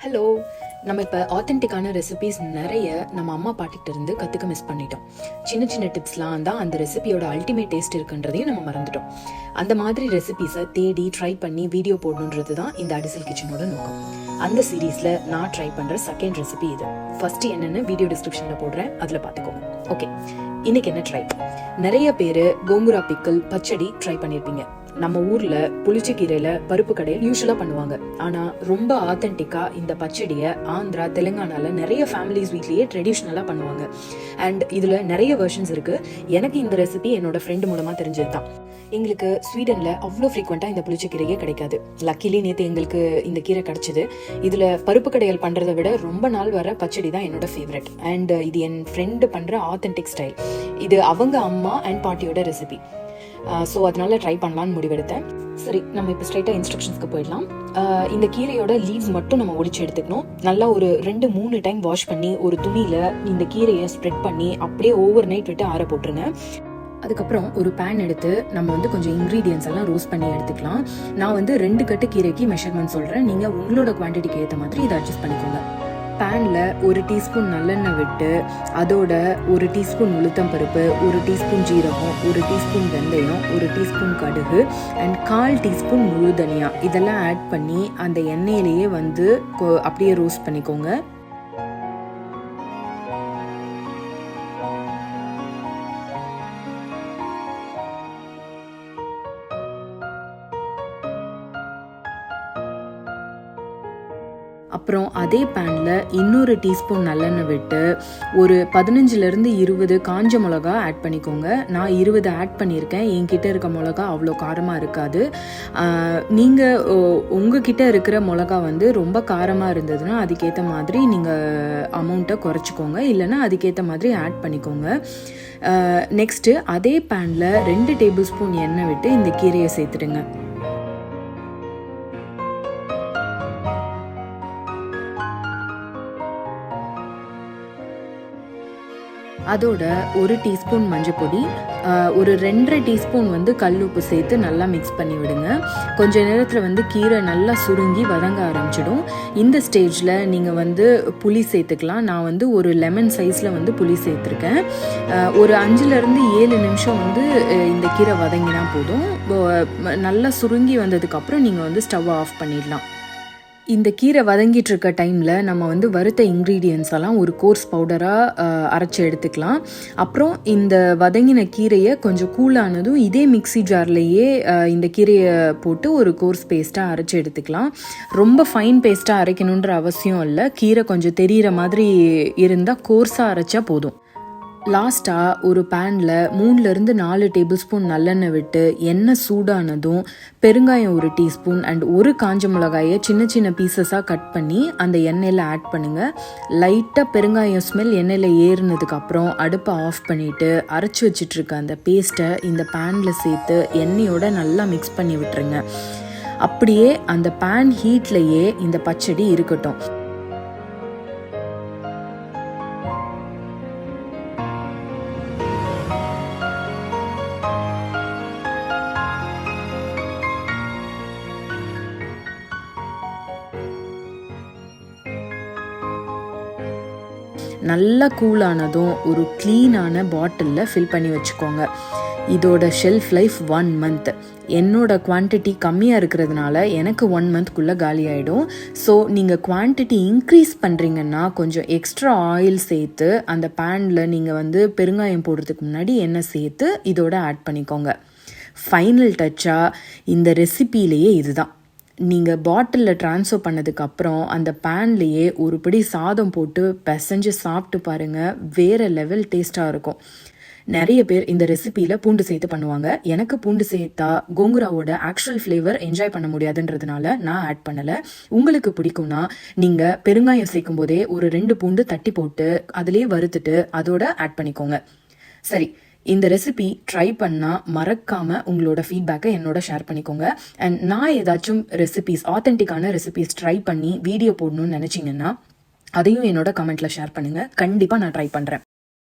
Hello, நம்ம இப்போ ஆத்தென்டிக்கான recipes நிறைய நம்ம அம்மா பாட்டிகிட்ட இருந்து கற்றுக்க மிஸ் பண்ணிட்டோம். சின்ன சின்ன டிப்ஸ்லாம் தான் அந்த ரெசிபியோட அல்டிமேட் டேஸ்ட் இருக்குன்றதையும் நம்ம மறந்துட்டோம். அந்த மாதிரி ரெசிபிஸை தேடி ட்ரை பண்ணி வீடியோ போடணுன்றது தான் இந்த அடிசல் கிச்சனோட நோக்கம். அந்த சீரீஸில் நான் ட்ரை பண்ணுற செகண்ட் ரெசிபி இது. ஃபர்ஸ்ட் என்னென்னு வீடியோ டிஸ்கிரிப்ஷனில் போடுறேன், அதில் பார்த்துக்கோங்க. ஓகே, இன்னைக்கு என்ன ட்ரை? நிறைய பேர் கோங்குரா பிக்கல் பச்சடி ட்ரை பண்ணியிருப்பீங்க. நம்ம ஊர்ல புளிச்சக்கீரையில பருப்பு கடையில் யூஸ்வலா பண்ணுவாங்க. ஆனா ரொம்ப ஆத்தென்டிக்கா இந்த பச்சடியை ஆந்திரா தெலுங்கானால நிறைய ஃபேமிலிஸ் வீட்லயே ட்ரெடிஷ்னலா பண்ணுவாங்க. அண்ட் இதுல நிறைய வெர்ஷன்ஸ் இருக்கு. எனக்கு இந்த ரெசிபி என்னோட ஃப்ரெண்டு மூலமா தெரிஞ்சதுதான். எங்களுக்கு ஸ்வீடன்ல அவ்வளோ ஃப்ரீக்வெண்டா இந்த புளிச்சக்கீரையே கிடைக்காது. லக்கிலி நேற்று எங்களுக்கு இந்த கீரை கிடைச்சது. இதுல பருப்பு கடையில் பண்றதை விட ரொம்ப நாள் வர பச்சடி தான் என்னோட ஃபேவரட். அண்ட் இது என் ஃப்ரெண்டு பண்ற ஆத்தென்டிக் ஸ்டைல். இது அவங்க அம்மா அண்ட் பாட்டியோட ரெசிபி. ஸோ அதனால ட்ரை பண்ணலான்னு முடிவெடுத்தேன். சரி, நம்ம இப்போ ஸ்ட்ரைட்டாக இன்ஸ்ட்ரக்ஷன்ஸ்க்கு போயிடலாம். இந்த கீரையோட லீவ்ஸ் மட்டும் நம்ம ஒடிச்சு எடுத்துக்கணும். நல்லா ஒரு 2-3 டைம் வாஷ் பண்ணி ஒரு துணியில் இந்த கீரையை ஸ்ப்ரெட் பண்ணி அப்படியே ஓவர் நைட் விட்டு ஆற போட்டுருங்க. அதுக்கப்புறம் ஒரு பேன் எடுத்து நம்ம கொஞ்சம் இன்க்ரீடியன்ஸ் எல்லாம் ரோஸ்ட் பண்ணி எடுத்துக்கலாம். நான் 2 கட்டு கீரைக்கு மெஷர்மெண்ட் சொல்கிறேன். நீங்கள் உங்களோட குவான்டிட்டிக்கு ஏற்ற மாதிரி இதை அட்ஜஸ்ட் பண்ணிக்கோங்க. பேனில் 1 டீஸ்பூன் நல்லெண்ணெய் விட்டு அதோட 1 டீஸ்பூன் உளுத்தம் பருப்பு, 1 டீஸ்பூன் ஜீரகம், 1 டீஸ்பூன் வெந்தயம், 1 டீஸ்பூன் கடுகு அண்ட் 1/4 டீஸ்பூன் முழு தனியா இதெல்லாம் ஆட் பண்ணி அந்த எண்ணெயிலேயே அப்படியே ரோஸ்ட் பண்ணிக்கோங்க. அப்புறம் அதே பேனில் இன்னொரு டீஸ்பூன் நல்லெண்ணெய் விட்டு ஒரு 15-20 காஞ்ச மிளகா ஆட் பண்ணிக்கோங்க. நான் 20 ஆட் பண்ணியிருக்கேன். என்கிட்ட இருக்க மிளகா அவ்வளோ காரமாக இருக்காது. நீங்கள் உங்ககிட்ட இருக்கிற மிளகா ரொம்ப காரமாக இருந்ததுன்னா அதுக்கேற்ற மாதிரி நீங்கள் அமௌண்ட்டை குறைச்சிக்கோங்க, இல்லைன்னா அதுக்கேற்ற மாதிரி ஆட் பண்ணிக்கோங்க. நெக்ஸ்ட்டு அதே பேனில் 2 டேபிள் ஸ்பூன் எண்ணெய் விட்டு இந்த கீரையை சேர்த்துடுங்க. அதோட 1 டீஸ்பூன் மஞ்சள் பொடி, ஒரு 2.5 டீஸ்பூன் கல் உப்பு சேர்த்து நல்லா மிக்ஸ் பண்ணி விடுங்க. கொஞ்ச நேரத்தில் கீரை நல்லா சுருங்கி வதங்க ஆரம்பிச்சிடும். இந்த ஸ்டேஜில் நீங்கள் புளி சேர்த்துக்கலாம். நான் ஒரு லெமன் சைஸில் புளி சேர்த்துருக்கேன். ஒரு 5-7 நிமிஷம் இந்த கீரை வதங்கினா போதும். நல்லா சுருங்கி வந்ததுக்கப்புறம் நீங்கள் ஸ்டவ் ஆஃப் பண்ணிடலாம். இந்த கீரை வதங்கிட்டு இருக்க டைமில் நம்ம வறுத்த இன்க்ரீடியன்ஸ் எல்லாம் ஒரு கோர்ஸ் பவுடராக அரைச்சி எடுத்துக்கலாம். அப்புறம் இந்த வதங்கின கீரையை கொஞ்சம் கூலானதும் இதே மிக்சி ஜார்லேயே இந்த கீரையை போட்டு ஒரு கோர்ஸ் பேஸ்ட்டாக அரைச்சி எடுத்துக்கலாம். ரொம்ப ஃபைன் பேஸ்ட்டாக அரைக்கணுன்ற அவசியம் இல்லை. கீரை கொஞ்சம் தெரிகிற மாதிரி இருந்தால் கோர்ஸாக அரைச்சா போதும். லாஸ்ட்டாக ஒரு பேனில் 3-4 டேபிள் ஸ்பூன் நல்லெண்ணெய் விட்டு எண்ணெய் சூடானதும் பெருங்காயம் 1 டீஸ்பூன் அண்ட் 1 காஞ்ச மிளகாயை சின்ன சின்ன பீசஸாக கட் பண்ணி அந்த எண்ணெயில் ஆட் பண்ணுங்கள். லைட்டாக பெருங்காயம் ஸ்மெல் எண்ணெயில் ஏறினதுக்கப்புறம் அடுப்பை ஆஃப் பண்ணிவிட்டு அரைச்சி வச்சிட்ருக்க அந்த பேஸ்ட்டை இந்த பேனில் சேர்த்து எண்ணெயோட நல்லா மிக்ஸ் பண்ணி விட்டுருங்க. அப்படியே அந்த பேன் ஹீட்லேயே இந்த பச்சடி இருக்கட்டும். நல்லா கூலானதும் ஒரு க்ளீனான பாட்டிலில் ஃபில் பண்ணி வச்சுக்கோங்க. இதோட ஷெல்ஃப் லைஃப் 1 மந்த். என்னோட குவான்டிட்டி கம்மியாக இருக்கிறதுனால எனக்கு 1 மந்த்க்குள்ளே காலி ஆகிடும். ஸோ நீங்கள் குவான்டிட்டி இன்க்ரீஸ் பண்ணுறீங்கன்னா கொஞ்சம் எக்ஸ்ட்ரா ஆயில் சேர்த்து அந்த பேனில் நீங்கள் பெருங்காயம் போடுறதுக்கு முன்னாடி எண்ணெய் சேர்த்து இதோட ஆட் பண்ணிக்கோங்க. ஃபைனல் டச்சாக இந்த ரெசிபிலேயே இதுதான். நீங்கள் பாட்டிலில் ட்ரான்ஸ்ஃபர் பண்ணதுக்கப்புறம் அந்த பேன்லேயே ஒரு பிடி சாதம் போட்டு பிசைஞ்சு சாப்பிட்டு பாருங்கள், வேறு லெவல் டேஸ்ட்டாக இருக்கும். நிறைய பேர் இந்த ரெசிபியில் பூண்டு சேர்த்து பண்ணுவாங்க. எனக்கு பூண்டு சேர்த்தா கோங்குராவோட ஆக்சுவல் ஃப்ளேவர் என்ஜாய் பண்ண முடியாதுன்றதுனால நான் ஆட் பண்ணலை. உங்களுக்கு பிடிக்கும்னா நீங்கள் பெருங்காயம் சேர்க்கும் போதே ஒரு 2 பூண்டு தட்டி போட்டு அதிலே வறுத்துட்டு அதோட ஆட் பண்ணிக்கோங்க. சரி, இந்த ரெசிபி ட்ரை பண்ணால் மறக்காமல் உங்களோட ஃபீட்பேக்கை என்னோட ஷேர் பண்ணிக்கோங்க. அண்ட் நான் ஏதாச்சும் ரெசிபிஸ், ஆத்தென்டிக்கான ரெசிபிஸ் ட்ரை பண்ணி வீடியோ போடணும்னு நினச்சிங்கன்னா அதையும் என்னோட கமெண்ட்டில் ஷேர் பண்ணுங்கள். கண்டிப்பாக நான் ட்ரை பண்ணுறேன்.